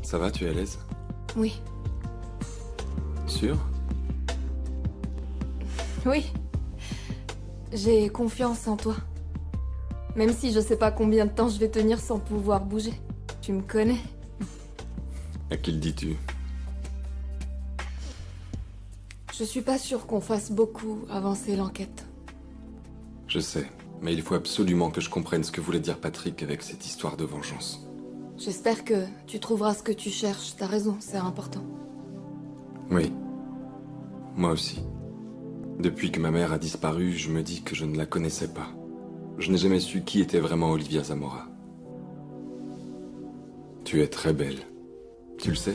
Ça va, tu es à l'aise? Oui. Sûr? Oui. J'ai confiance en toi. Même si je sais pas combien de temps je vais tenir sans pouvoir bouger. Tu me connais. À qui le dis-tu? Je suis pas sûre qu'on fasse beaucoup avancer l'enquête. Je sais, mais il faut absolument que je comprenne ce que voulait dire Patrick avec cette histoire de vengeance. J'espère que tu trouveras ce que tu cherches. T'as raison, c'est important. Oui. Moi aussi. Depuis que ma mère a disparu, je me dis que je ne la connaissais pas. Je n'ai jamais su qui était vraiment Olivia Zamora. Tu es très belle. Tu le sais?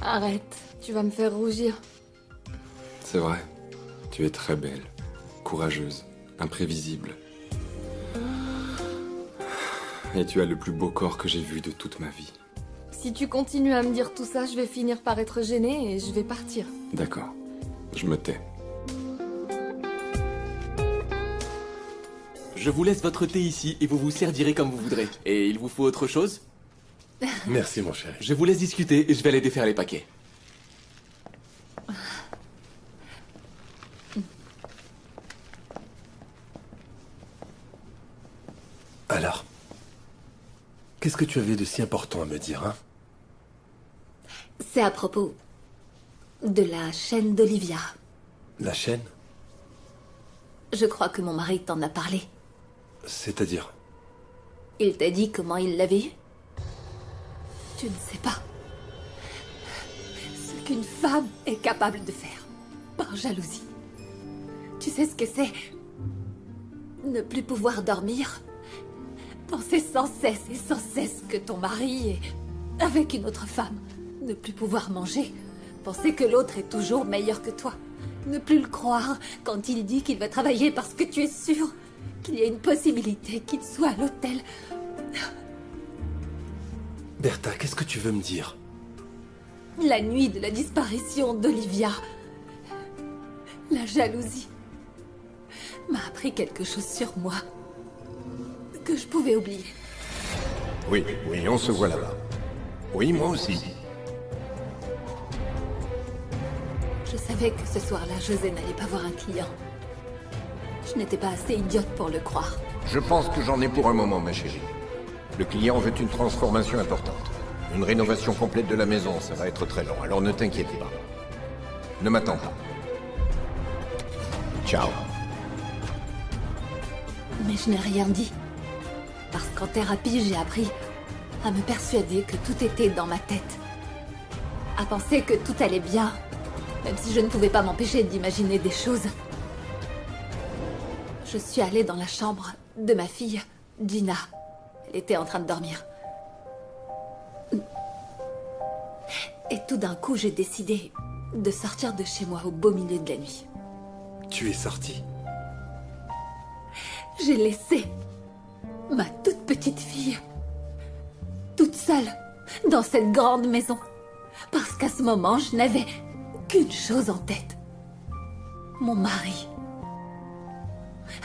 Arrête, tu vas me faire rougir. C'est vrai. Tu es très belle. Courageuse. Imprévisible. Et tu as le plus beau corps que j'ai vu de toute ma vie. Si tu continues à me dire tout ça, je vais finir par être gênée et je vais partir. D'accord. Je me tais. Je vous laisse votre thé ici et vous vous servirez comme vous voudrez. Et il vous faut autre chose? Merci, mon chéri. Je vous laisse discuter et je vais aller défaire les paquets. Alors, qu'est-ce que tu avais de si important à me dire, hein? C'est à propos de la chaîne d'Olivia. La chaîne? Je crois que mon mari t'en a parlé. C'est-à-dire? Il t'a dit comment il l'avait eue? Tu ne sais pas ce qu'une femme est capable de faire par jalousie. Tu sais ce que c'est? Ne plus pouvoir dormir, penser sans cesse et sans cesse que ton mari est avec une autre femme. Ne plus pouvoir manger, penser que l'autre est toujours meilleur que toi. Ne plus le croire quand il dit qu'il va travailler parce que tu es sûre qu'il y a une possibilité qu'il soit à l'hôtel. Bertha, qu'est-ce que tu veux me dire? La nuit de la disparition d'Olivia, la jalousie m'a appris quelque chose sur moi que je pouvais oublier. Oui, oui, on se voit là-bas. Oui, moi aussi. Je savais que ce soir-là, José n'allait pas voir un client. Je n'étais pas assez idiote pour le croire. Je pense que j'en ai pour un moment, ma chérie. Le client veut une transformation importante. Une rénovation complète de la maison, ça va être très long, alors ne t'inquiétez pas. Ne m'attends pas. Ciao. Mais je n'ai rien dit. Parce qu'en thérapie, j'ai appris à me persuader que tout était dans ma tête. À penser que tout allait bien, même si je ne pouvais pas m'empêcher d'imaginer des choses. Je suis allée dans la chambre de ma fille, Gina. Elle était en train de dormir. Et tout d'un coup, j'ai décidé de sortir de chez moi au beau milieu de la nuit. Tu es sortie? J'ai laissé ma toute petite fille toute seule dans cette grande maison. Parce qu'à ce moment, je n'avais qu'une chose en tête. Mon mari.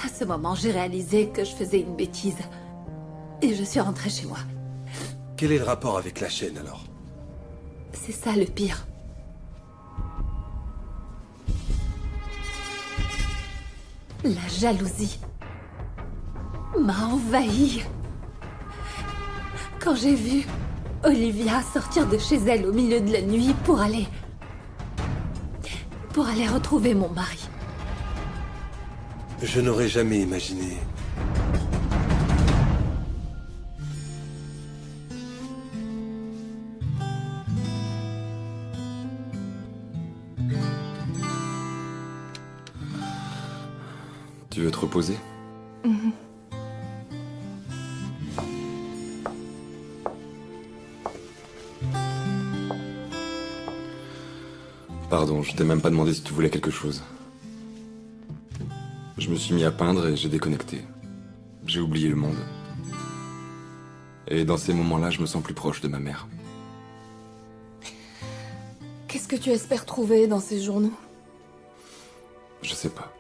À ce moment, j'ai réalisé que je faisais une bêtise. Et je suis rentrée chez moi. Quel est le rapport avec la chaîne, alors? C'est ça le pire. La jalousie m'a envahie. Quand j'ai vu Olivia sortir de chez elle au milieu de la nuit pour aller retrouver mon mari. Je n'aurais jamais imaginé. Tu veux te reposer? Pardon, je t'ai même pas demandé si tu voulais quelque chose. Je me suis mis à peindre et j'ai déconnecté. J'ai oublié le monde. Et dans ces moments-là, je me sens plus proche de ma mère. Qu'est-ce que tu espères trouver dans ces journaux? Je sais pas.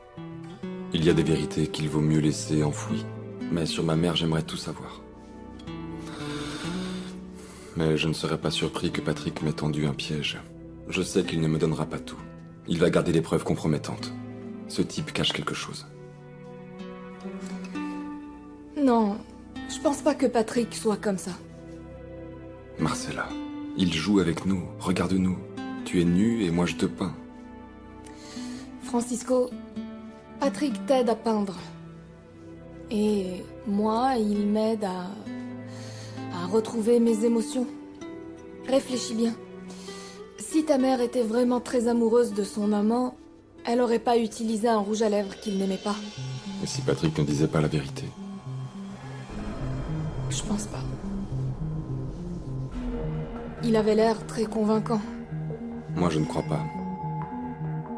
Il y a des vérités qu'il vaut mieux laisser enfouies. Mais sur ma mère, j'aimerais tout savoir. Mais je ne serais pas surpris que Patrick m'ait tendu un piège. Je sais qu'il ne me donnera pas tout. Il va garder des preuves compromettantes. Ce type cache quelque chose. Non, je pense pas que Patrick soit comme ça. Marcella, il joue avec nous. Regarde-nous. Tu es nue et moi je te peins. Francisco, Patrick t'aide à peindre. Et moi, il m'aide à retrouver mes émotions. Réfléchis bien. Si ta mère était vraiment très amoureuse de son amant, elle aurait pas utilisé un rouge à lèvres qu'il n'aimait pas. Et si Patrick ne disait pas la vérité? Je pense pas. Il avait l'air très convaincant. Moi, je ne crois pas.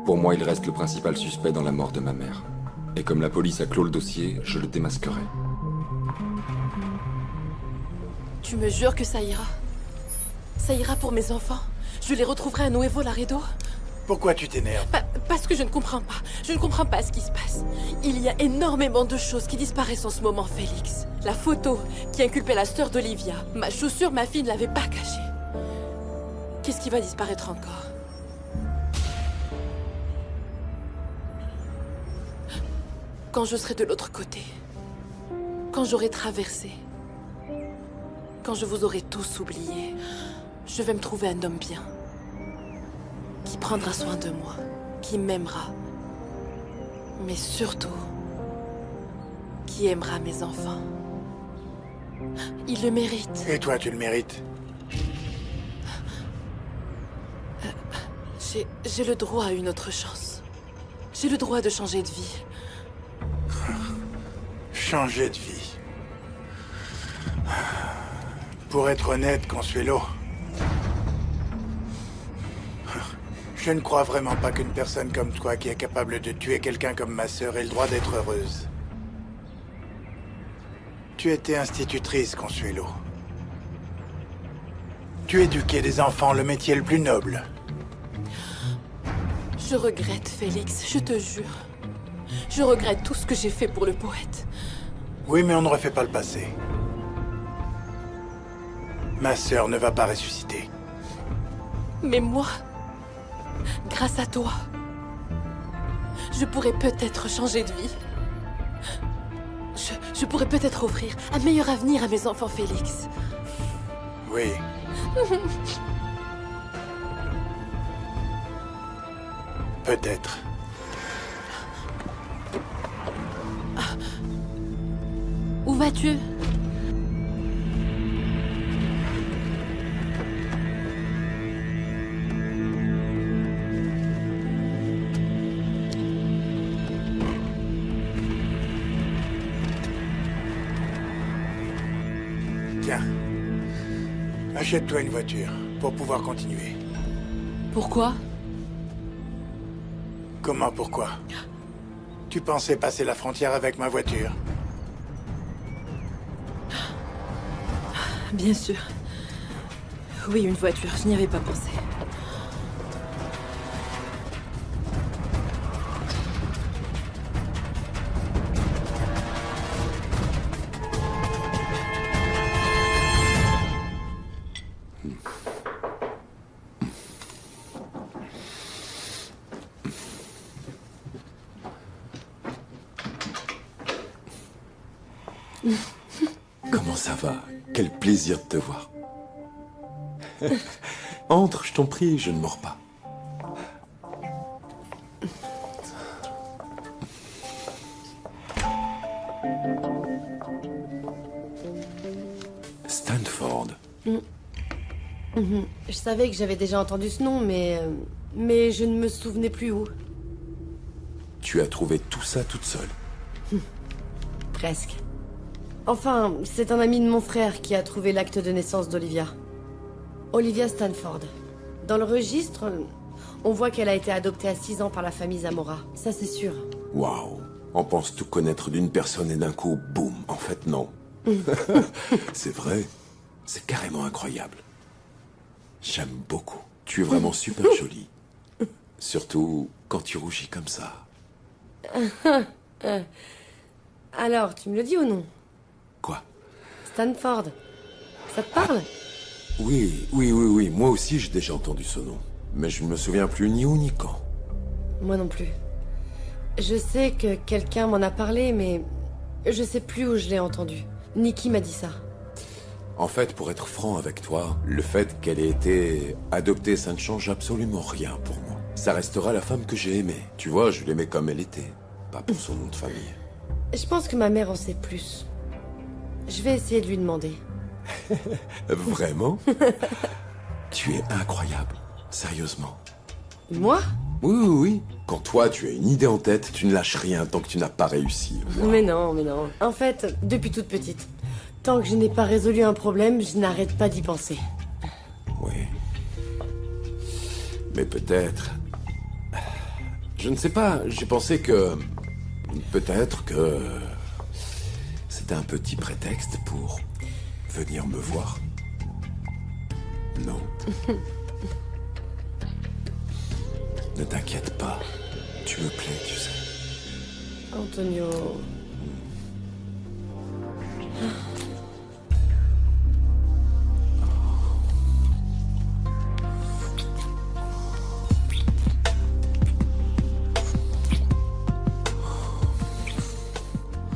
Pour moi, il reste le principal suspect dans la mort de ma mère. Et comme la police a clos le dossier, je le démasquerai. Tu me jures que ça ira? Ça ira pour mes enfants? Je les retrouverai à Nuevo Laredo? Pourquoi tu t'énerves? Parce que je ne comprends pas. Je ne comprends pas ce qui se passe. Il y a énormément de choses qui disparaissent en ce moment, Félix. La photo qui inculpait la sœur d'Olivia. Ma chaussure, ma fille ne l'avait pas cachée. Qu'est-ce qui va disparaître encore? Quand je serai de l'autre côté, quand j'aurai traversé, quand je vous aurai tous oubliés, je vais me trouver un homme bien, qui prendra soin de moi, qui m'aimera, mais surtout, qui aimera mes enfants. Il le mérite. Et toi, tu le mérites? J'ai le droit à une autre chance. J'ai le droit de changer de vie. Changer de vie. Pour être honnête, Consuelo, je ne crois vraiment pas qu'une personne comme toi qui est capable de tuer quelqu'un comme ma sœur ait le droit d'être heureuse. Tu étais institutrice, Consuelo. Tu éduquais des enfants, le métier le plus noble. Je regrette, Félix, je te jure. Je regrette tout ce que j'ai fait pour le poète. Oui, mais on ne refait pas le passé. Ma sœur ne va pas ressusciter. Mais moi, grâce à toi, je pourrais peut-être changer de vie. Je pourrais peut-être offrir un meilleur avenir à mes enfants, Félix. Oui. Peut-être. Où vas-tu? Tiens. Achète-toi une voiture pour pouvoir continuer. Pourquoi? Comment, pourquoi? Tu pensais passer la frontière avec ma voiture? Bien sûr. Oui, une voiture, je n'y avais pas pensé. Comment ça va? Quel plaisir de te voir. Entre, je t'en prie, je ne mords pas. Stanford. Je savais que j'avais déjà entendu ce nom, mais je ne me souvenais plus où. Tu as trouvé tout ça toute seule. Presque. Enfin, c'est un ami de mon frère qui a trouvé l'acte de naissance d'Olivia. Olivia Stanford. Dans le registre, on voit qu'elle a été adoptée à 6 ans par la famille Zamora. Ça, c'est sûr. Waouh. On pense tout connaître d'une personne et d'un coup, boum. En fait, non. C'est vrai. C'est carrément incroyable. J'aime beaucoup. Tu es vraiment super jolie. Surtout quand tu rougis comme ça. Alors, tu me le dis ou non? Quoi? Stanford. Ça te parle? Oui, moi aussi j'ai déjà entendu ce nom. Mais je ne me souviens plus ni où ni quand. Moi non plus. Je sais que quelqu'un m'en a parlé, mais je sais plus où je l'ai entendu. Nikki m'a dit ça. En fait, pour être franc avec toi, le fait qu'elle ait été adoptée, ça ne change absolument rien pour moi. Ça restera la femme que j'ai aimée. Tu vois, je l'aimais comme elle était, pas pour son nom de famille. Je pense que ma mère en sait plus. Je vais essayer de lui demander. Vraiment? Tu es incroyable, sérieusement. Moi? Oui. Quand toi, tu as une idée en tête, tu ne lâches rien tant que tu n'as pas réussi. Wow. Mais non. En fait, depuis toute petite, tant que je n'ai pas résolu un problème, je n'arrête pas d'y penser. Oui. Mais peut-être... Je ne sais pas, j'ai pensé que... Peut-être que... C'était un petit prétexte pour venir me voir. Non. Ne t'inquiète pas. Tu me plais, tu sais. Antonio...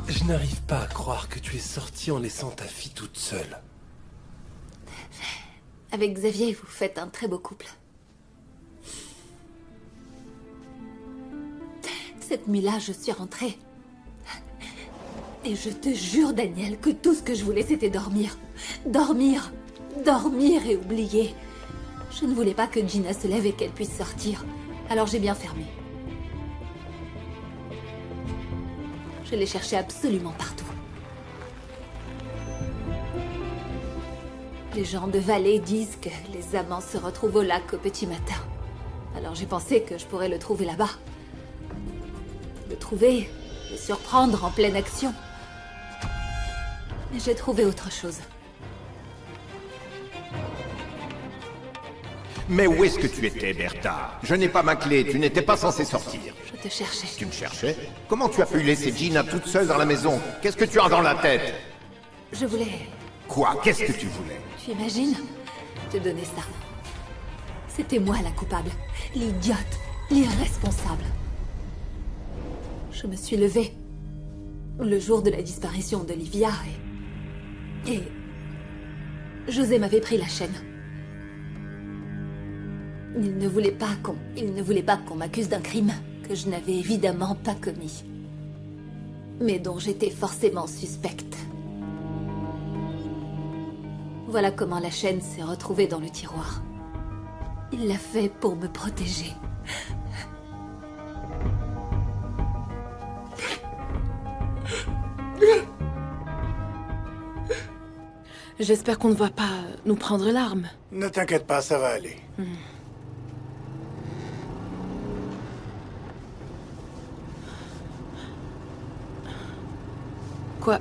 Je n'arrive pas à croire que tu es sortie en laissant ta fille toute seule. Avec Xavier, vous faites un très beau couple. Cette nuit-là, je suis rentrée. Et je te jure, Daniel, que tout ce que je voulais, c'était dormir. Dormir et oublier. Je ne voulais pas que Gina se lève et qu'elle puisse sortir. Alors j'ai bien fermé. Je l'ai cherché absolument partout. Les gens de Vallée disent que les amants se retrouvent au lac au petit matin. Alors j'ai pensé que je pourrais le trouver là-bas. Le trouver, le surprendre en pleine action. Mais j'ai trouvé autre chose. Mais où est-ce que tu étais, Bertha? Je n'ai pas ma clé, tu n'étais pas censé sortir. Je te cherchais. Tu me cherchais? Comment tu as pu laisser Gina toute seule dans la maison? Qu'est-ce que tu as dans la tête? Je voulais... Quoi? Qu'est-ce que tu voulais? Tu imagines? Te donner ça. C'était moi la coupable. L'idiote. L'irresponsable. Je me suis levée le jour de la disparition d'Olivia et José m'avait pris la chaîne. Il ne voulait pas qu'on m'accuse d'un crime que je n'avais évidemment pas commis, mais dont j'étais forcément suspecte. Voilà comment la chaîne s'est retrouvée dans le tiroir. Il l'a fait pour me protéger. J'espère qu'on ne va pas nous prendre l'arme. Ne t'inquiète pas, ça va aller. Quoi?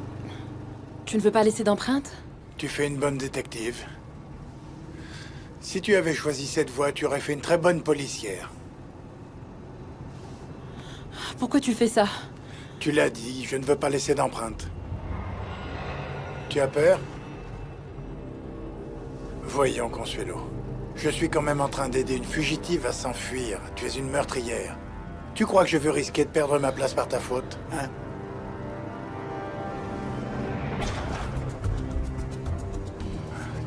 Tu ne veux pas laisser d'empreinte? Tu fais une bonne détective. Si tu avais choisi cette voie, tu aurais fait une très bonne policière. Pourquoi tu fais ça? Tu l'as dit, je ne veux pas laisser d'empreinte. Tu as peur? Voyons, Consuelo. Je suis quand même en train d'aider une fugitive à s'enfuir. Tu es une meurtrière. Tu crois que je veux risquer de perdre ma place par ta faute, hein?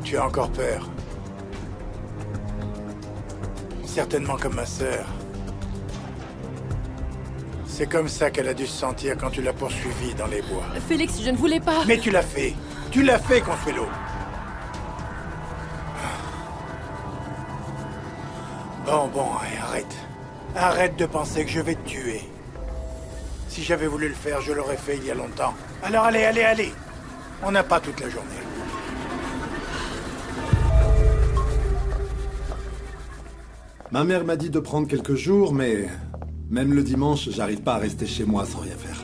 Tu as encore peur. Certainement comme ma sœur. C'est comme ça qu'elle a dû se sentir quand tu l'as poursuivie dans les bois. Félix, je ne voulais pas... Mais tu l'as fait. Tu l'as fait, Consuelo. Bon, arrête. Arrête de penser que je vais te tuer. Si j'avais voulu le faire, je l'aurais fait il y a longtemps. Alors allez. On n'a pas toute la journée. Ma mère m'a dit de prendre quelques jours, mais même le dimanche, j'arrive pas à rester chez moi sans rien faire.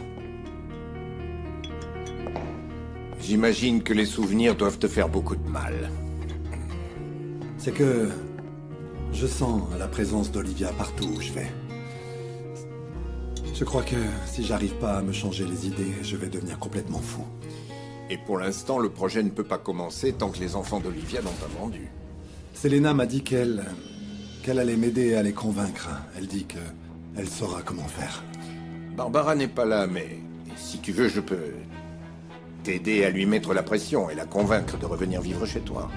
J'imagine que les souvenirs doivent te faire beaucoup de mal. C'est que je sens la présence d'Olivia partout où je vais. Je crois que si j'arrive pas à me changer les idées, je vais devenir complètement fou. Et pour l'instant, le projet ne peut pas commencer tant que les enfants d'Olivia n'ont pas vendu. Selena m'a dit qu'elle allait m'aider à les convaincre. Elle dit que elle saura comment faire. Barbara n'est pas là, mais si tu veux, je peux t'aider à lui mettre la pression et la convaincre de revenir vivre chez toi.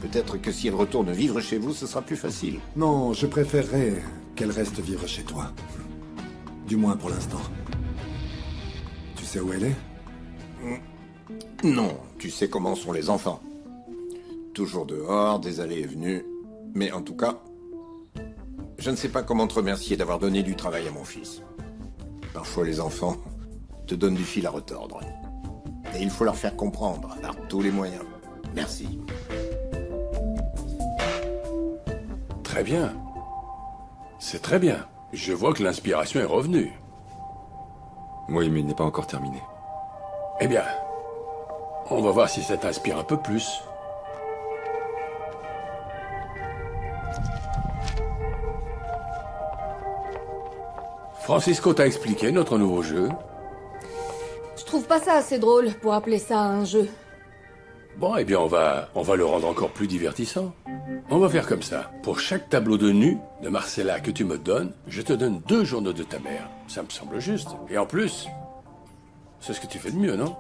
Peut-être que si elle retourne vivre chez vous, ce sera plus facile. Non, je préférerais qu'elle reste vivre chez toi. Du moins pour l'instant. Tu sais où elle est? Non, tu sais comment sont les enfants. Toujours dehors, des allées et venues. Mais en tout cas, je ne sais pas comment te remercier d'avoir donné du travail à mon fils. Parfois, les enfants te donnent du fil à retordre. Et il faut leur faire comprendre par tous les moyens. Merci. Très bien. C'est très bien. Je vois que l'inspiration est revenue. Oui, mais il n'est pas encore terminé. Eh bien, on va voir si ça t'inspire un peu plus. Francisco t'a expliqué notre nouveau jeu. Je trouve pas ça assez drôle pour appeler ça un jeu. Bon, eh bien, on va le rendre encore plus divertissant. On va faire comme ça. Pour chaque tableau de nu de Marcella que tu me donnes, je te donne 2 journaux de ta mère. Ça me semble juste. Et en plus, c'est ce que tu fais de mieux, non?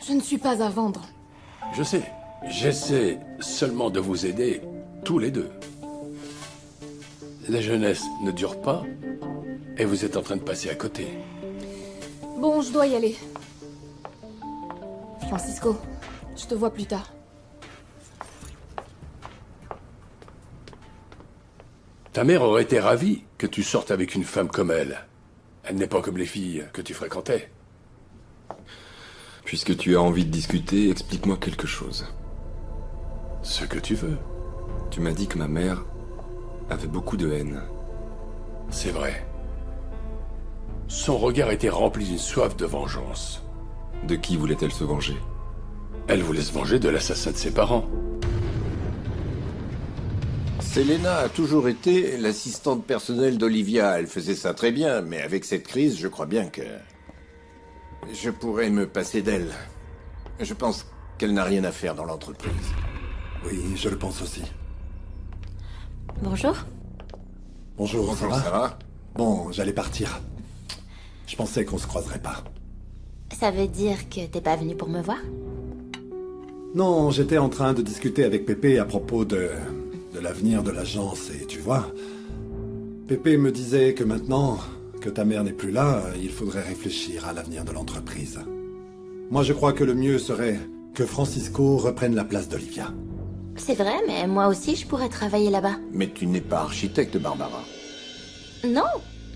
Je ne suis pas à vendre. Je sais. J'essaie seulement de vous aider, tous les deux. La jeunesse ne dure pas, et vous êtes en train de passer à côté. Bon, je dois y aller. Francisco, je te vois plus tard. Ta mère aurait été ravie que tu sortes avec une femme comme elle. Elle n'est pas comme les filles que tu fréquentais. Puisque tu as envie de discuter, explique-moi quelque chose. Ce que tu veux. Tu m'as dit que ma mère avait beaucoup de haine. C'est vrai. Son regard était rempli d'une soif de vengeance. De qui voulait-elle se venger? Elle voulait se venger de l'assassin de ses parents. Selena a toujours été l'assistante personnelle d'Olivia. Elle faisait ça très bien, mais avec cette crise, je crois bien que je pourrais me passer d'elle. Je pense qu'elle n'a rien à faire dans l'entreprise. Oui, je le pense aussi. Bonjour. Bonjour, Bonjour, ça ça va? va? Bon, j'allais partir. Je pensais qu'on se croiserait pas. Ça veut dire que t'es pas venu pour me voir? Non, j'étais en train de discuter avec Pépé à propos de l'avenir de l'agence, et tu vois, Pépé me disait que maintenant que ta mère n'est plus là, il faudrait réfléchir à l'avenir de l'entreprise. Moi, je crois que le mieux serait que Francisco reprenne la place d'Olivia. C'est vrai, mais moi aussi je pourrais travailler là-bas. Mais tu n'es pas architecte, Barbara. Non,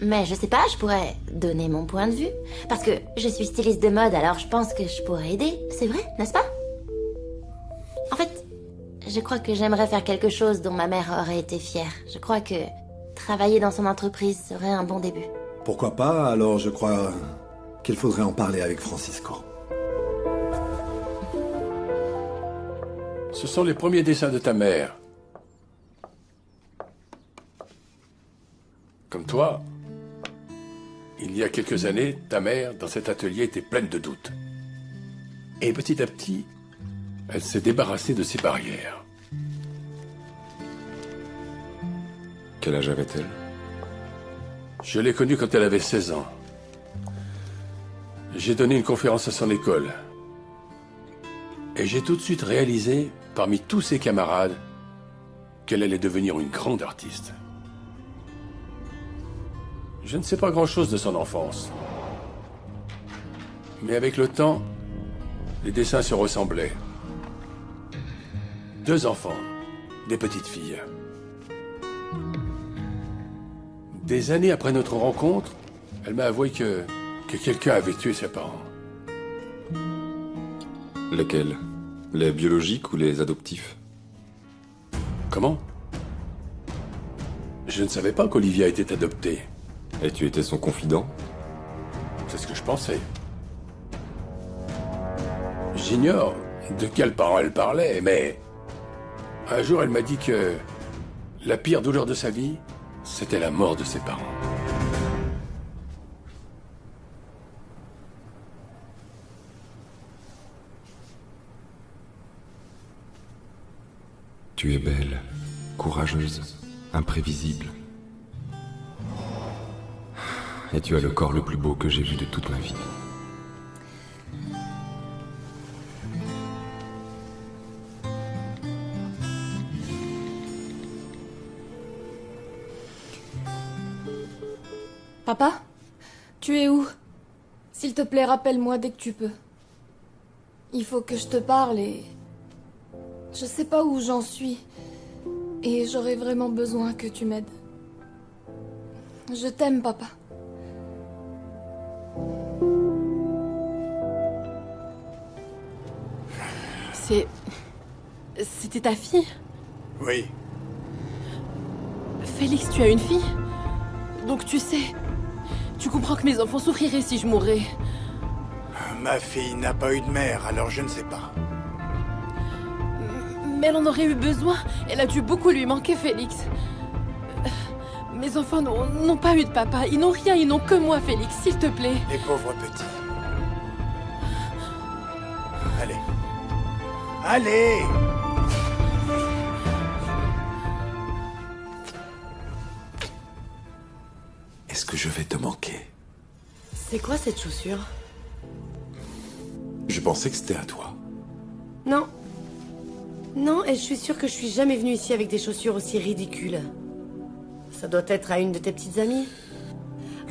mais je sais pas, je pourrais donner mon point de vue. Parce que je suis styliste de mode, alors je pense que je pourrais aider. C'est vrai, n'est-ce pas? En fait, je crois que j'aimerais faire quelque chose dont ma mère aurait été fière. Je crois que travailler dans son entreprise serait un bon début. Pourquoi pas? Alors je crois qu'il faudrait en parler avec Francisco. Ce sont les premiers dessins de ta mère. Comme toi, il y a quelques années, ta mère, dans cet atelier, était pleine de doutes. Et petit à petit, elle s'est débarrassée de ses barrières. Quel âge avait-elle? Je l'ai connue quand elle avait 16 ans. J'ai donné une conférence à son école. Et j'ai tout de suite réalisé, parmi tous ses camarades, qu'elle allait devenir une grande artiste. Je ne sais pas grand-chose de son enfance. Mais avec le temps, les dessins se ressemblaient. 2 enfants, des petites filles. Des années après notre rencontre, elle m'a avoué que quelqu'un avait tué ses parents. Lesquels? Les biologiques ou les adoptifs? Comment? Je ne savais pas qu'Olivia était adoptée. Et tu étais son confident? C'est ce que je pensais. J'ignore de quels parents elle parlait, mais un jour elle m'a dit que la pire douleur de sa vie, c'était la mort de ses parents. Tu es belle, courageuse, imprévisible. Et tu as le corps le plus beau que j'ai vu de toute ma vie. Papa? Tu es où? S'il te plaît, rappelle-moi dès que tu peux. Il faut que je te parle et... Je sais pas où j'en suis. Et j'aurais vraiment besoin que tu m'aides. Je t'aime, papa. C'était ta fille? Oui. Félix, tu as une fille? Donc tu sais... Tu comprends que mes enfants souffriraient si je mourais. Ma fille n'a pas eu de mère, alors je ne sais pas. Mais elle en aurait eu besoin. Elle a dû beaucoup lui manquer, Félix. Mes enfants n'ont pas eu de papa. Ils n'ont rien, ils n'ont que moi, Félix, s'il te plaît. Les pauvres petits. Allez. Allez! Est-ce que je vais te manquer? C'est quoi cette chaussure? Je pensais que c'était à toi. Non. Non, et je suis sûre que je suis jamais venue ici avec des chaussures aussi ridicules. Ça doit être à une de tes petites amies.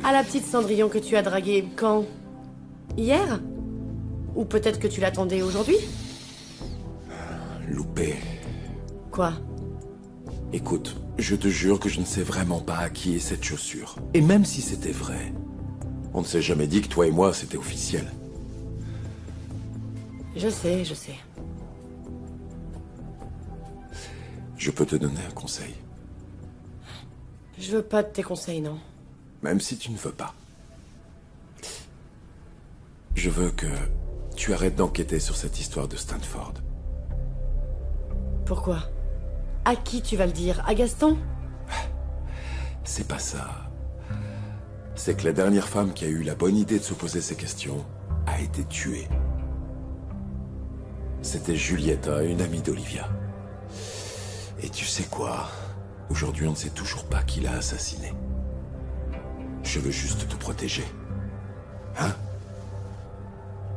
À la petite Cendrillon que tu as draguée quand? Hier? Ou peut-être que tu l'attendais aujourd'hui? Loupé. Quoi? Écoute, je te jure que je ne sais vraiment pas à qui est cette chaussure. Et même si c'était vrai, on ne s'est jamais dit que toi et moi, c'était officiel. Je sais, je sais. Je peux te donner un conseil. Je veux pas de tes conseils, non. Même si tu ne veux pas. Je veux que tu arrêtes d'enquêter sur cette histoire de Stanford. Pourquoi? À qui tu vas le dire? À Gaston? C'est pas ça. C'est que la dernière femme qui a eu la bonne idée de se poser ces questions a été tuée. C'était Julieta, une amie d'Olivia. Et tu sais quoi? Aujourd'hui, on ne sait toujours pas qui l'a assassinée. Je veux juste te protéger. Hein?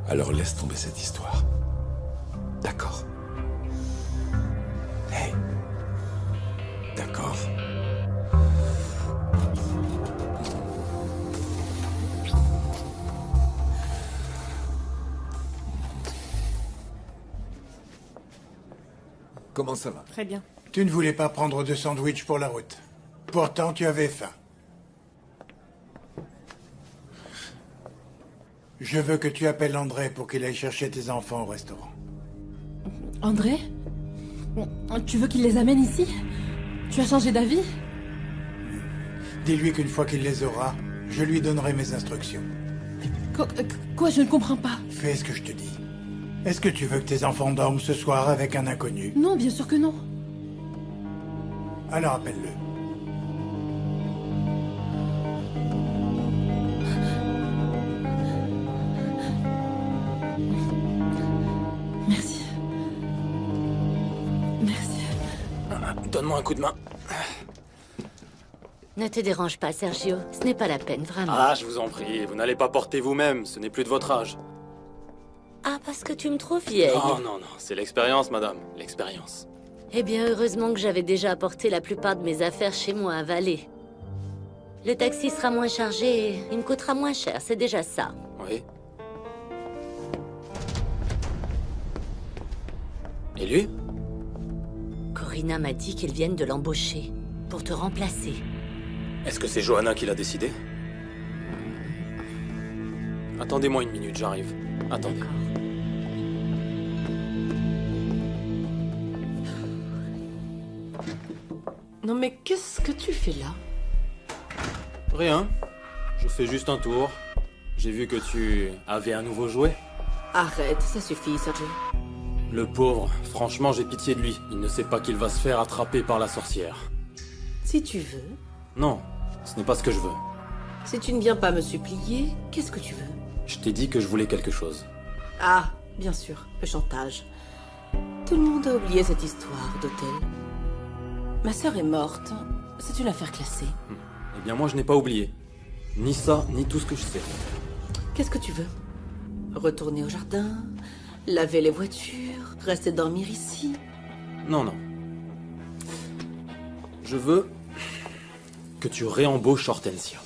Alors laisse tomber cette histoire. D'accord? Hey. D'accord? Comment ça va? Très bien. Tu ne voulais pas prendre de sandwich pour la route. Pourtant, tu avais faim. Je veux que tu appelles André pour qu'il aille chercher tes enfants au restaurant. André? Tu veux qu'il les amène ici? Tu as changé d'avis? Dis-lui qu'une fois qu'il les aura, je lui donnerai mes instructions. Quoi? Je ne comprends pas. Fais ce que je te dis. Est-ce que tu veux que tes enfants dorment ce soir avec un inconnu? Non, bien sûr que non. Alors appelle-le. Merci. Merci. Donne-moi un coup de main. Ne te dérange pas, Sergio. Ce n'est pas la peine, vraiment. Ah, je vous en prie, vous n'allez pas porter vous-même, ce n'est plus de votre âge. Ah, parce que tu me trouves vieille. Oh non, non, c'est l'expérience, madame, l'expérience. Eh bien, heureusement que j'avais déjà apporté la plupart de mes affaires chez moi à Valais. Le taxi sera moins chargé et il me coûtera moins cher, c'est déjà ça. Oui. Et lui? Corina m'a dit qu'ils viennent de l'embaucher pour te remplacer. Est-ce que c'est Johanna qui l'a décidé? Attendez-moi une minute, j'arrive. Attendez. Non mais qu'est-ce que tu fais là? Rien. Je fais juste un tour. J'ai vu que tu avais un nouveau jouet. Arrête, ça suffit, Sergio. Le pauvre, franchement, j'ai pitié de lui. Il ne sait pas qu'il va se faire attraper par la sorcière. Si tu veux. Non, ce n'est pas ce que je veux. Si tu ne viens pas me supplier, qu'est-ce que tu veux? Je t'ai dit que je voulais quelque chose. Ah, bien sûr, le chantage. Tout le monde a oublié cette histoire d'hôtel. Ma sœur est morte. C'est une affaire classée. Eh bien, moi, je n'ai pas oublié. Ni ça, ni tout ce que je sais. Qu'est-ce que tu veux? Retourner au jardin? Laver les voitures? Rester dormir ici? Non, non. Je veux que tu réembauches Hortensia.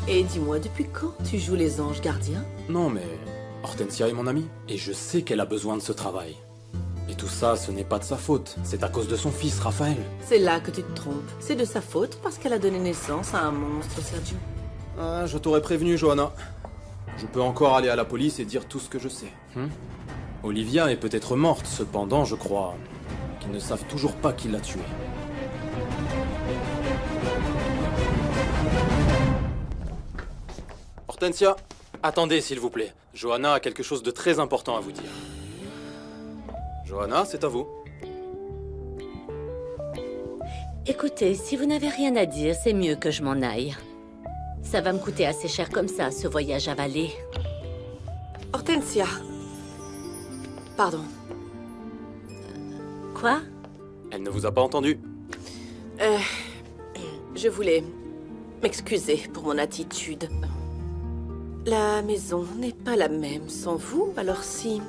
Et dis-moi, depuis quand tu joues les anges gardiens? Non, mais Hortensia est mon amie. Et je sais qu'elle a besoin de ce travail. Et tout ça, ce n'est pas de sa faute. C'est à cause de son fils, Raphaël. C'est là que tu te trompes. C'est de sa faute parce qu'elle a donné naissance à un monstre, Sergio. Ah, je t'aurais prévenu, Johanna. Je peux encore aller à la police et dire tout ce que je sais. Olivia est peut-être morte, cependant, je crois qu'ils ne savent toujours pas qui l'a tuée. Hortensia, attendez s'il vous plaît. Johanna a quelque chose de très important à vous dire. Johanna, c'est à vous. Écoutez, si vous n'avez rien à dire, c'est mieux que je m'en aille. Ça va me coûter assez cher comme ça, ce voyage avalé. Hortensia. Pardon. Quoi? Elle ne vous a pas entendu. Je voulais m'excuser pour mon attitude. La maison n'est pas la même sans vous, alors si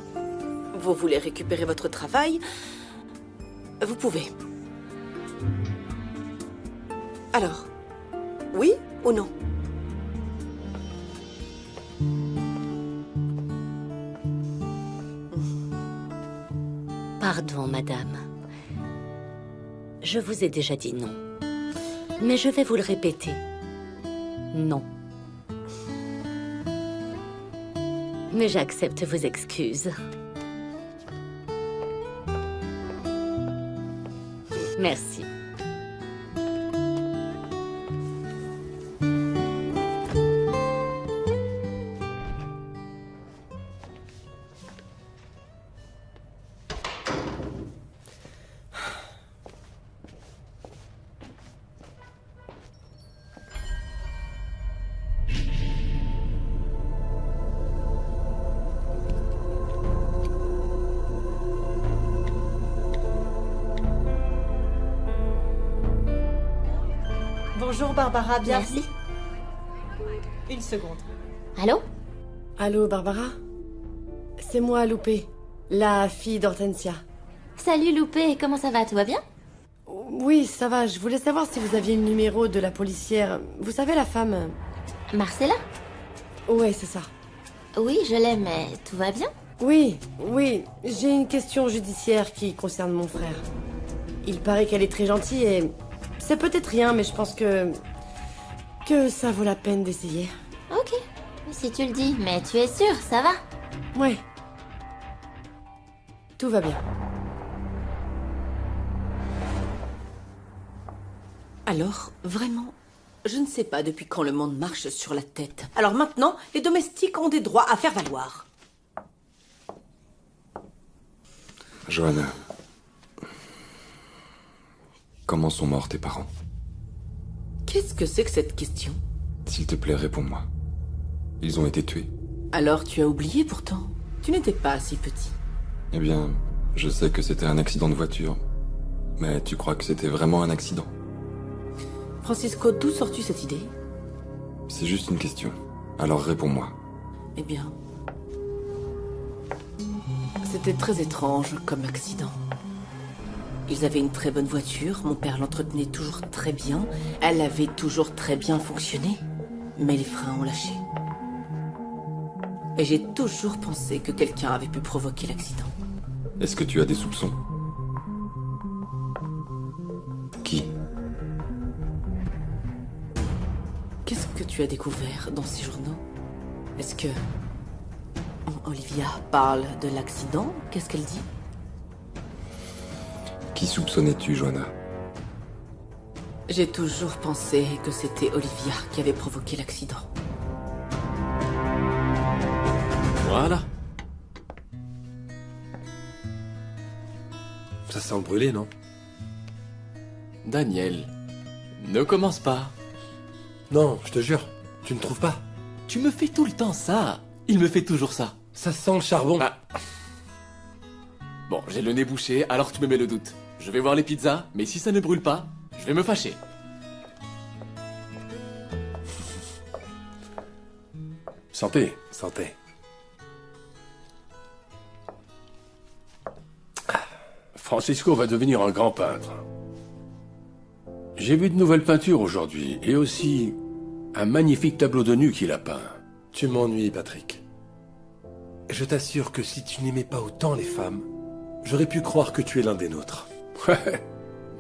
vous voulez récupérer votre travail, vous pouvez. Alors, oui ou non? Pardon, madame. Je vous ai déjà dit non. Mais je vais vous le répéter. Non. Mais j'accepte vos excuses. Merci. Bonjour Barbara, bienvenue. Merci. Une seconde. Allô? Allô, Barbara? C'est moi, Loupé, la fille d'Hortensia. Salut Loupé, comment ça va? Tout va bien? Oui, ça va. Je voulais savoir si vous aviez le numéro de la policière. Vous savez, la femme... Marcella? Ouais, c'est ça. Oui, je l'ai, mais tout va bien? Oui, j'ai une question judiciaire qui concerne mon frère. Il paraît qu'elle est très gentille et... C'est peut-être rien, mais je pense que ça vaut la peine d'essayer. Ok, si tu le dis, mais tu es sûre, ça va? Ouais. Tout va bien. Alors, vraiment, je ne sais pas depuis quand le monde marche sur la tête. Alors maintenant, les domestiques ont des droits à faire valoir. Johanna. Comment sont morts tes parents? Qu'est-ce que c'est que cette question? S'il te plaît, réponds-moi. Ils ont été tués. Alors tu as oublié pourtant. Tu n'étais pas si petit. Eh bien, je sais que c'était un accident de voiture. Mais tu crois que c'était vraiment un accident? Francisco, d'où sors-tu cette idée? C'est juste une question. Alors réponds-moi. Eh bien... C'était très étrange comme accident. Ils avaient une très bonne voiture, mon père l'entretenait toujours très bien, elle avait toujours très bien fonctionné, mais les freins ont lâché. Et j'ai toujours pensé que quelqu'un avait pu provoquer l'accident. Est-ce que tu as des soupçons? Qui? Qu'est-ce que tu as découvert dans ces journaux? Est-ce que... Olivia parle de l'accident? Qu'est-ce qu'elle dit? Qui soupçonnais-tu, Johanna? J'ai toujours pensé que c'était Olivia qui avait provoqué l'accident. Voilà. Ça sent le brûlé, non? Daniel, ne commence pas. Non, je te jure, tu ne trouves pas? Tu me fais tout le temps ça. Il me fait toujours ça. Ça sent le charbon. Ah. Bon, j'ai le nez bouché, alors tu me mets le doute. Je vais voir les pizzas, mais si ça ne brûle pas, je vais me fâcher. Santé. Santé. Francisco va devenir un grand peintre. J'ai vu de nouvelles peintures aujourd'hui, et aussi un magnifique tableau de nu qu'il a peint. Tu m'ennuies, Patrick. Je t'assure que si tu n'aimais pas autant les femmes, j'aurais pu croire que tu es l'un des nôtres. Ouais.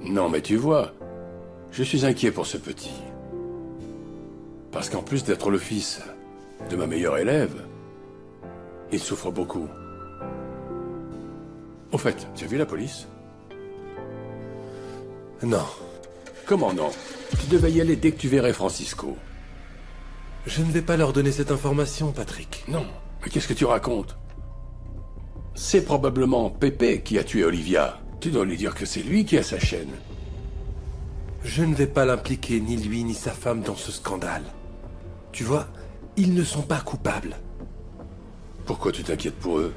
Non, mais tu vois, je suis inquiet pour ce petit. Parce qu'en plus d'être le fils de ma meilleure élève, il souffre beaucoup. Au fait, tu as vu la police? Non. Comment non? Tu devais y aller dès que tu verrais Francisco. Je ne vais pas leur donner cette information, Patrick. Non, mais qu'est-ce que tu racontes? C'est probablement Pépé qui a tué Olivia. Tu dois lui dire que c'est lui qui a sa chaîne. Je ne vais pas l'impliquer, ni lui ni sa femme, dans ce scandale. Tu vois, ils ne sont pas coupables. Pourquoi tu t'inquiètes pour eux?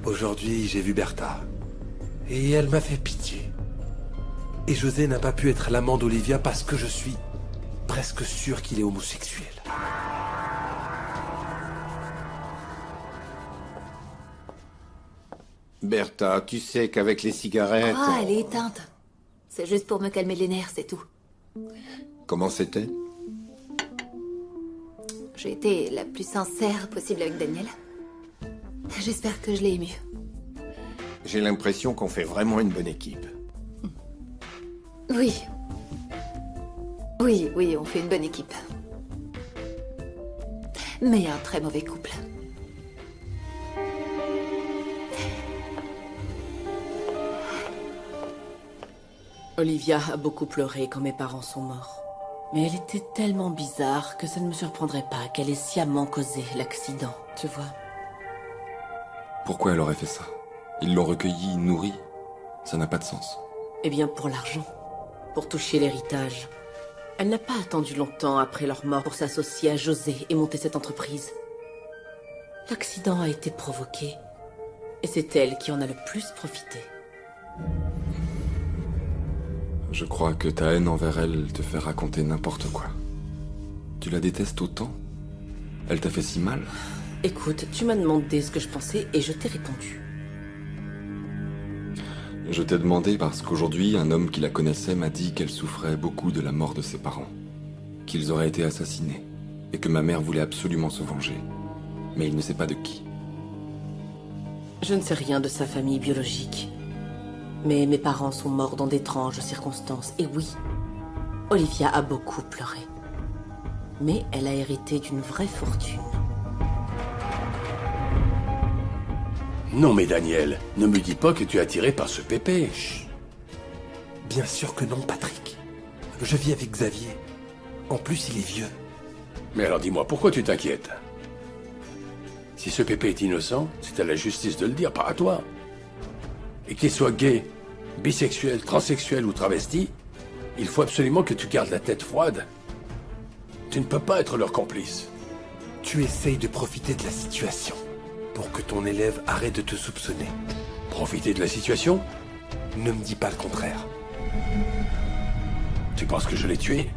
Aujourd'hui, j'ai vu Bertha. Et elle m'a fait pitié. Et José n'a pas pu être l'amant d'Olivia parce que je suis presque sûr qu'il est homosexuel. Bertha, tu sais qu'avec les cigarettes... Ah, elle est éteinte. C'est juste pour me calmer les nerfs, c'est tout. Comment c'était? J'ai été la plus sincère possible avec Daniel. J'espère que je l'ai ému. J'ai l'impression qu'on fait vraiment une bonne équipe. Oui. Oui, on fait une bonne équipe. Mais un très mauvais couple. Olivia a beaucoup pleuré quand mes parents sont morts. Mais elle était tellement bizarre que ça ne me surprendrait pas qu'elle ait sciemment causé l'accident, tu vois. Pourquoi elle aurait fait ça? Ils l'ont recueillie, nourrie. Ça n'a pas de sens. Eh bien, pour l'argent. Pour toucher l'héritage. Elle n'a pas attendu longtemps après leur mort pour s'associer à José et monter cette entreprise. L'accident a été provoqué. Et c'est elle qui en a le plus profité. Je crois que ta haine envers elle te fait raconter n'importe quoi. Tu la détestes autant? Elle t'a fait si mal? Écoute, tu m'as demandé ce que je pensais et je t'ai répondu. Je t'ai demandé parce qu'aujourd'hui, un homme qui la connaissait m'a dit qu'elle souffrait beaucoup de la mort de ses parents. Qu'ils auraient été assassinés. Et que ma mère voulait absolument se venger. Mais il ne sait pas de qui. Je ne sais rien de sa famille biologique. Mais mes parents sont morts dans d'étranges circonstances. Et oui, Olivia a beaucoup pleuré. Mais elle a hérité d'une vraie fortune. Non mais Daniel, ne me dis pas que tu es attiré par ce Pépé. Chut. Bien sûr que non, Patrick. Je vis avec Xavier. En plus, il est vieux. Mais alors dis-moi, pourquoi tu t'inquiètes? Si ce Pépé est innocent, c'est à la justice de le dire, pas à toi. Et qu'il soit gay, bisexuel, transsexuel ou travesti, il faut absolument que tu gardes la tête froide. Tu ne peux pas être leur complice. Tu essayes de profiter de la situation pour que ton élève arrête de te soupçonner. Profiter de la situation? Ne me dis pas le contraire. Tu penses que je l'ai tué?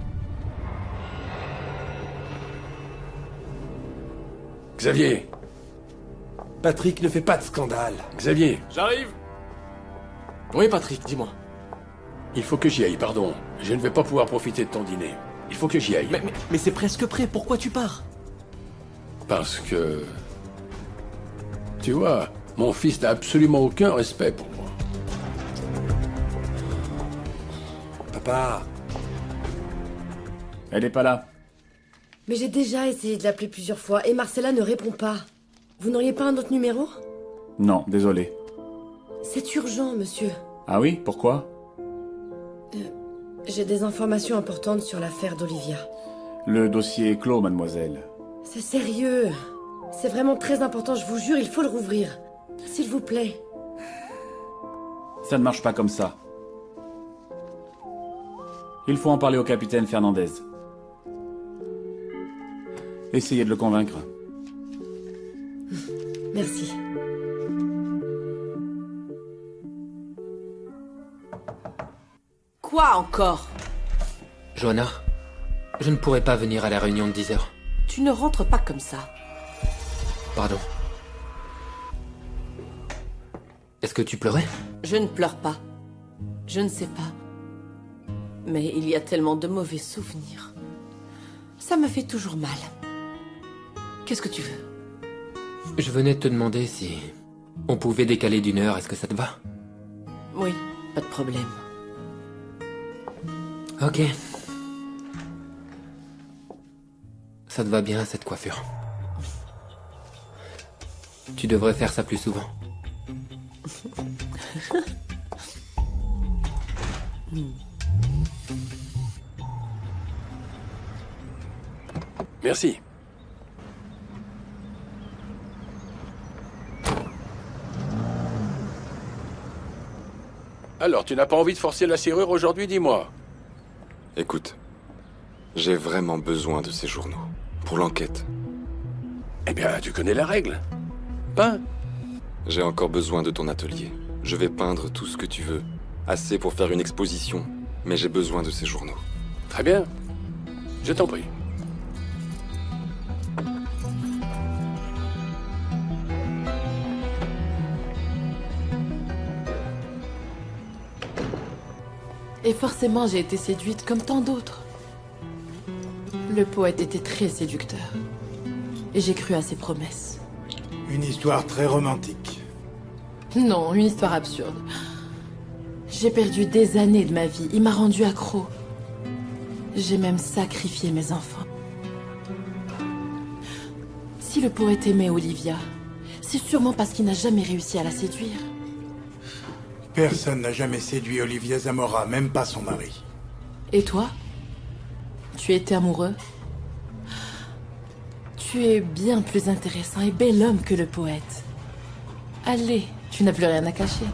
Xavier! Patrick ne fait pas de scandale. Xavier! J'arrive! Oui, Patrick, dis-moi. Il faut que j'y aille, pardon. Je ne vais pas pouvoir profiter de ton dîner. Il faut que j'y aille. Mais c'est presque prêt, pourquoi tu pars? Parce que... Tu vois, mon fils n'a absolument aucun respect pour moi. Papa. Elle est pas là. Mais j'ai déjà essayé de l'appeler plusieurs fois et Marcella ne répond pas. Vous n'auriez pas un autre numéro? Non, désolé. C'est urgent, monsieur. Ah oui, pourquoi? J'ai des informations importantes sur l'affaire d'Olivia. Le dossier est clos, mademoiselle. C'est sérieux. C'est vraiment très important, je vous jure, il faut le rouvrir. S'il vous plaît. Ça ne marche pas comme ça. Il faut en parler au capitaine Fernandez. Essayez de le convaincre. Merci. Quoi encore? Johanna, je ne pourrai pas venir à la réunion de 10h. Tu ne rentres pas comme ça. Pardon. Est-ce que tu pleurais? Je ne pleure pas. Je ne sais pas. Mais il y a tellement de mauvais souvenirs. Ça me fait toujours mal. Qu'est-ce que tu veux? Je venais te demander si on pouvait décaler d'une heure, est-ce que ça te va? Oui, pas de problème. Ok. Ça te va bien, cette coiffure. Tu devrais faire ça plus souvent. Merci. Alors, tu n'as pas envie de forcer la serrure aujourd'hui, dis-moi. Écoute, j'ai vraiment besoin de ces journaux. Pour l'enquête. Eh bien, tu connais la règle. Peins. J'ai encore besoin de ton atelier. Je vais peindre tout ce que tu veux. Assez pour faire une exposition. Mais j'ai besoin de ces journaux. Très bien. Je t'en prie. Et forcément, j'ai été séduite comme tant d'autres. Le poète était très séducteur. Et j'ai cru à ses promesses. Une histoire très romantique. Non, une histoire absurde. J'ai perdu des années de ma vie. Il m'a rendu accro. J'ai même sacrifié mes enfants. Si le poète aimait Olivia, c'est sûrement parce qu'il n'a jamais réussi à la séduire. Personne n'a jamais séduit Olivia Zamora, même pas son mari. Et toi? Tu étais amoureux? Tu es bien plus intéressant et bel homme que le poète. Allez, tu n'as plus rien à cacher.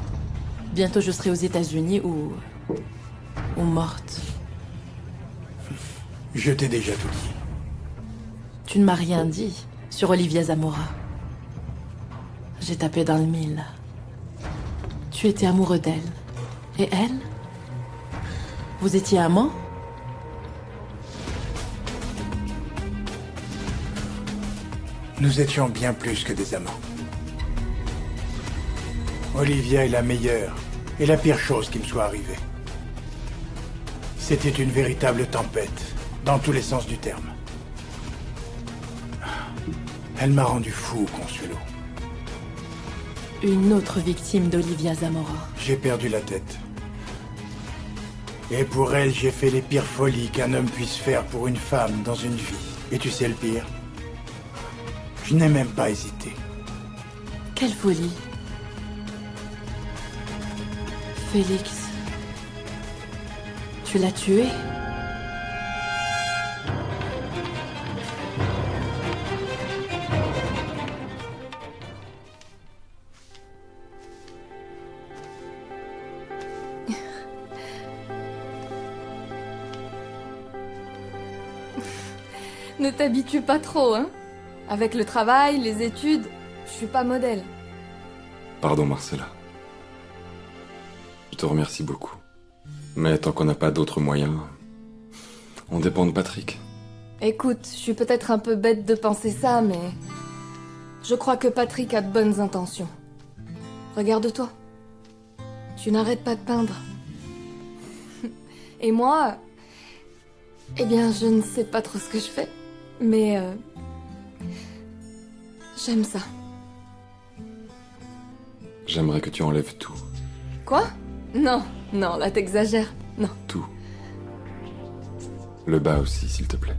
Bientôt je serai aux États-Unis ou morte. Je t'ai déjà tout dit. Tu ne m'as rien dit sur Olivia Zamora. J'ai tapé dans le mille. Tu étais amoureux d'elle. Et elle? Vous étiez amants? Nous étions bien plus que des amants. Olivia est la meilleure et la pire chose qui me soit arrivée. C'était une véritable tempête, dans tous les sens du terme. Elle m'a rendu fou, Consuelo. Une autre victime d'Olivia Zamora. J'ai perdu la tête. Et pour elle, j'ai fait les pires folies qu'un homme puisse faire pour une femme dans une vie. Et tu sais le pire? Je n'ai même pas hésité. Quelle folie. Félix. Tu l'as tué? Ne t'habitue pas trop, hein? Avec le travail, les études, je suis pas modèle. Pardon, Marcella. Je te remercie beaucoup. Mais tant qu'on n'a pas d'autres moyens, on dépend de Patrick. Écoute, je suis peut-être un peu bête de penser ça, mais... je crois que Patrick a de bonnes intentions. Regarde-toi. Tu n'arrêtes pas de peindre. Et moi... eh bien, je ne sais pas trop ce que je fais. Mais... j'aime ça. J'aimerais que tu enlèves tout. Quoi? Non, non, là t'exagères. Non. Tout. Le bas aussi, s'il te plaît.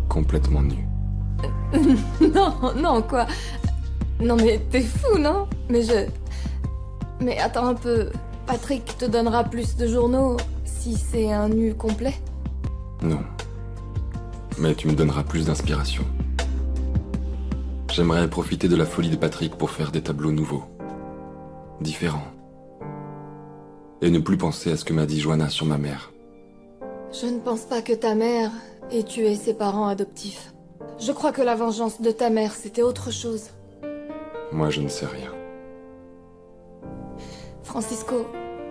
Complètement nu. Non, non, quoi? Non mais t'es fou, non? Mais attends un peu. Patrick te donnera plus de journaux si c'est un nu complet? Non. Mais tu me donneras plus d'inspiration. J'aimerais profiter de la folie de Patrick pour faire des tableaux nouveaux. Différents. Et ne plus penser à ce que m'a dit Johanna sur ma mère. Je ne pense pas que ta mère ait tué ses parents adoptifs. Je crois que la vengeance de ta mère, c'était autre chose. Moi, je ne sais rien. Francisco...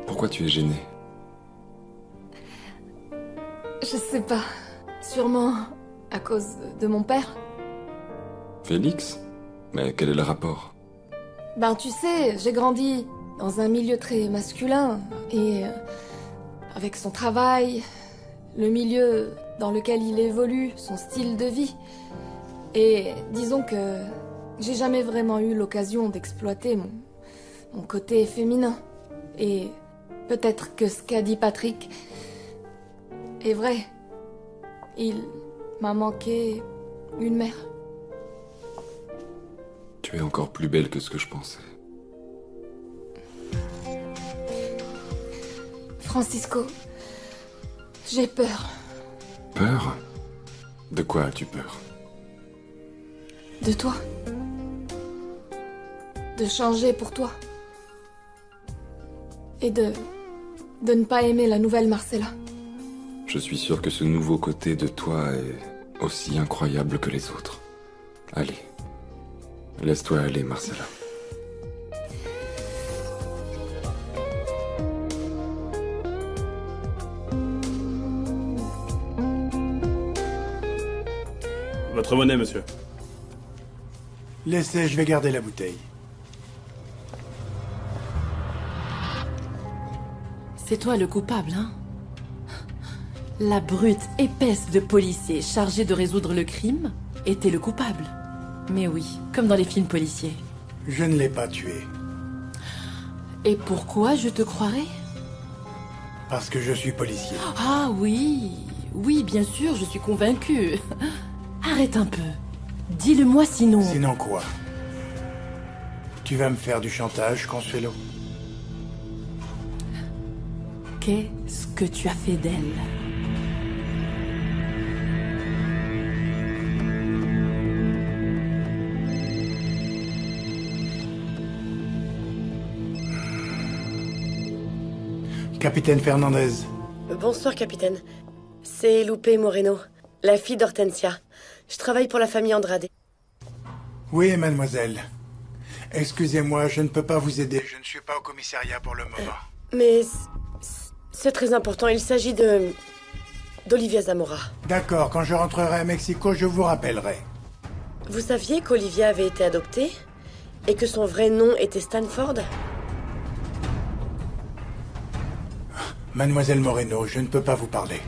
Pourquoi tu es gêné? Je sais pas. Sûrement à cause de mon père. Félix? Mais quel est le rapport? Ben tu sais, j'ai grandi dans un milieu très masculin et avec son travail, le milieu dans lequel il évolue, son style de vie. Et disons que j'ai jamais vraiment eu l'occasion d'exploiter mon côté féminin. Et peut-être que ce qu'a dit Patrick est vrai. Il m'a manqué une mère. Tu es encore plus belle que ce que je pensais. Francisco, j'ai peur. Peur? De quoi as-tu peur? De toi. De changer pour toi. Et de ne pas aimer la nouvelle Marcella. Je suis sûr que ce nouveau côté de toi est aussi incroyable que les autres. Allez. Laisse-toi aller, Marcella. Votre monnaie, monsieur. Laissez, je vais garder la bouteille. C'est toi le coupable, hein? La brute épaisse de policier chargée de résoudre le crime était le coupable. Mais oui, comme dans les films policiers. Je ne l'ai pas tué. Et pourquoi je te croirais? Parce que je suis policier. Ah oui, oui, bien sûr, je suis convaincue. Arrête un peu. Dis-le-moi sinon... Sinon quoi? Tu vas me faire du chantage, Consuelo? Qu'est-ce que tu as fait d'elle? Capitaine Fernandez. Bonsoir, capitaine. C'est Lupe Moreno, la fille d'Hortensia. Je travaille pour la famille Andrade. Oui, mademoiselle. Excusez-moi, je ne peux pas vous aider. Je ne suis pas au commissariat pour le moment. Mais c'est très important. Il s'agit d'Olivia Zamora. D'accord, quand je rentrerai à Mexico, je vous rappellerai. Vous saviez qu'Olivia avait été adoptée? Et que son vrai nom était Stanford? Mademoiselle Moreno, je ne peux pas vous parler.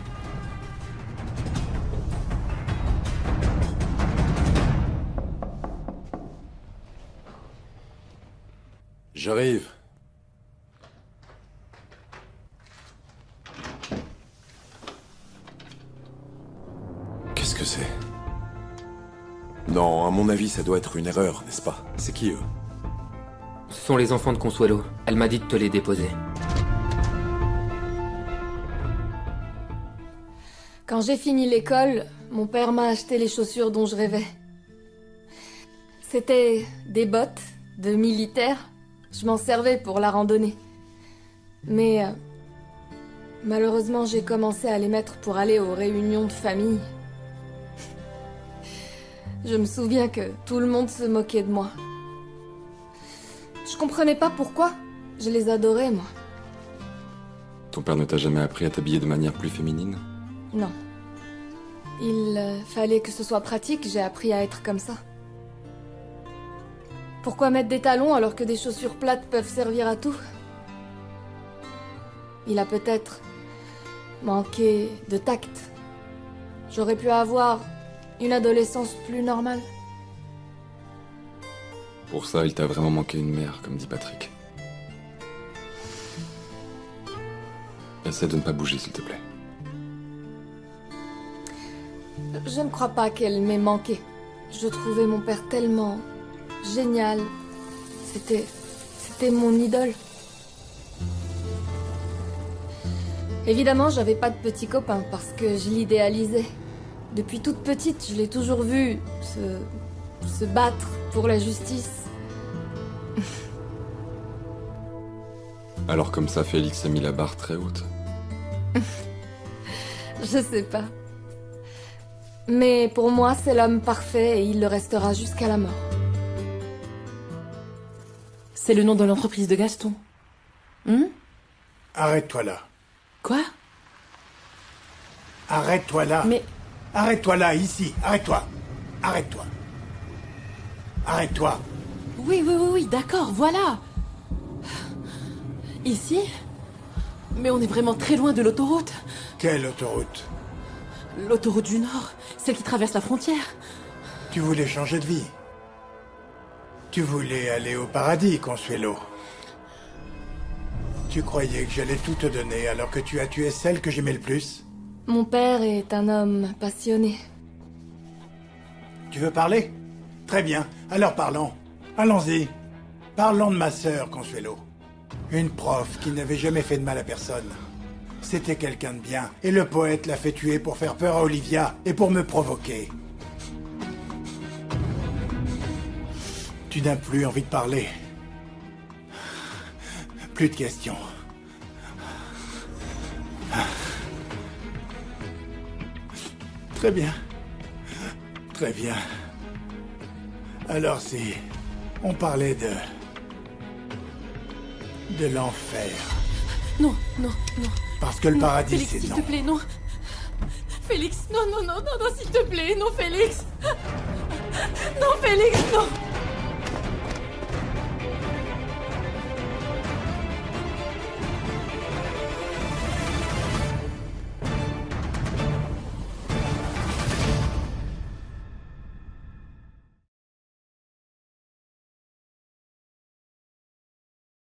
J'arrive. Qu'est-ce que c'est? Non, à mon avis, ça doit être une erreur, n'est-ce pas? C'est qui, eux? Ce sont les enfants de Consuelo. Elle m'a dit de te les déposer. Quand j'ai fini l'école, mon père m'a acheté les chaussures dont je rêvais. C'était des bottes de militaire. Je m'en servais pour la randonnée. Mais malheureusement, j'ai commencé à les mettre pour aller aux réunions de famille. Je me souviens que tout le monde se moquait de moi. Je comprenais pas pourquoi. Je les adorais, moi. Ton père ne t'a jamais appris à t'habiller de manière plus féminine? Non. Il fallait que ce soit pratique, j'ai appris à être comme ça. Pourquoi mettre des talons alors que des chaussures plates peuvent servir à tout? Il a peut-être manqué de tact. J'aurais pu avoir une adolescence plus normale. Pour ça, il t'a vraiment manqué une mère, comme dit Patrick. Essaie de ne pas bouger, s'il te plaît. Je ne crois pas qu'elle m'ait manqué. Je trouvais mon père tellement génial. C'était mon idole. Évidemment, j'avais pas de petit copain parce que je l'idéalisais. Depuis toute petite, je l'ai toujours vu se battre pour la justice. Alors comme ça, Félix a mis la barre très haute. Je sais pas. Mais pour moi, c'est l'homme parfait et il le restera jusqu'à la mort. C'est le nom de l'entreprise de Gaston. Arrête-toi là. Quoi? Arrête-toi là. Mais... Arrête-toi là, ici. Arrête-toi. Arrête-toi. Arrête-toi. Oui, d'accord, voilà. Ici? Mais on est vraiment très loin de l'autoroute. Quelle autoroute? L'autoroute du Nord, celle qui traverse la frontière. Tu voulais changer de vie. Tu voulais aller au paradis, Consuelo. Tu croyais que j'allais tout te donner alors que tu as tué celle que j'aimais le plus? Mon père est un homme passionné. Tu veux parler? Très bien, alors parlons. Allons-y. Parlons de ma sœur, Consuelo. Une prof qui n'avait jamais fait de mal à personne. C'était quelqu'un de bien. Et le poète l'a fait tuer pour faire peur à Olivia et pour me provoquer. Tu n'as plus envie de parler. Plus de questions. Très bien. Très bien. Alors si on parlait de l'enfer. Non. Parce que le paradis, Félix, c'est s'il non. te plaît, non. Félix, non, s'il te plaît, non, Félix. Non, Félix, non.